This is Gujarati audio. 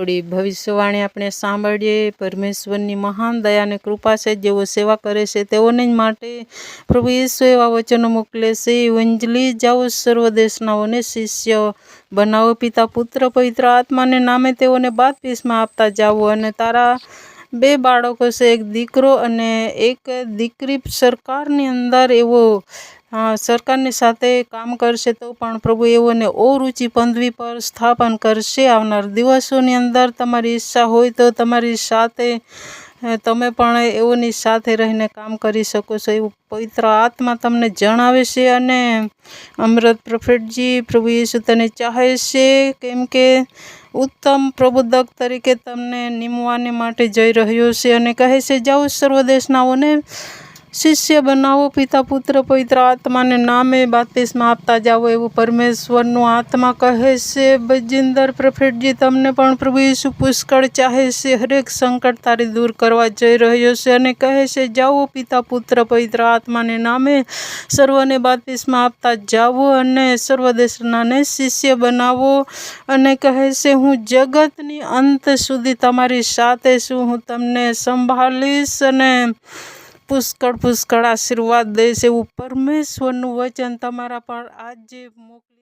થોડી ભવિષ્યવાણી આપણે સાંભળીએ। પરમેશ્વરની મહાન દયા અને કૃપા છે, જેઓ સેવા કરે છે તેઓને જ માટે પ્રભુ ઈસુ એવા વચનો મોકલે છે। એવંજલી જાઓ, સર્વ દેશનાઓને શિષ્ય બનાવો, પિતા પુત્ર પવિત્ર આત્માને નામે તેઓને બાપ્તિસ્મા આપતા જાઓ। અને તારા 2 બાળકો છે, એક દીકરો અને એક દીકરી, સરકારની અંદર એવો સરકારની સાથે કામ કરશે તો પણ પ્રભુ એઓને ઓરુચિ પદવી પર સ્થાપન કરશે। આવનાર દિવસોની અંદર તમારી ઈચ્છા હોય તો તમારી સાથે તમે પણ એઓની સાથે રહીને કામ કરી શકો છો, એવું પવિત્ર આત્મા તમને જણાવે છે। અને અમૃત પ્રોફેટજી, પ્રભુ ઈસુ તને ચાહે છે, કેમ કે ઉત્તમ પ્રબોધક તરીકે તમને નિમવાને માટે જઈ રહ્યો છે અને કહે છે, જાઓ સર્વ દેશનાઓને શિષ્ય બનાવો, પિતા પુત્ર પવિત્ર આત્માને નામે બાપ્તિસ્મા આપતા જાઓ, એવું પરમેશ્વરનું આત્મા કહે છે। બજિંદર પ્રોફેટજી, તમને પણ પ્રભુ ઈસુ પુષ્કળ ચાહે છે, હરેક સંકટ તારી દૂર કરવા જઈ રહ્યો છે અને કહે છે, જાઓ પિતા પુત્ર પવિત્ર આત્માને નામે સર્વને બાપ્તિસ્મા આપતા જાઓ અને સર્વ દેશનાને શિષ્ય બનાવો। અને કહે છે, હું જગતની અંત સુધી તમારી સાથે છું, હું તમને સંભાળીશ અને પુષ્કળ પુષ્કળ આશીર્વાદ દઈશ, એવું પરમેશ્વરનું વચન તમારા પર આજે મોકલી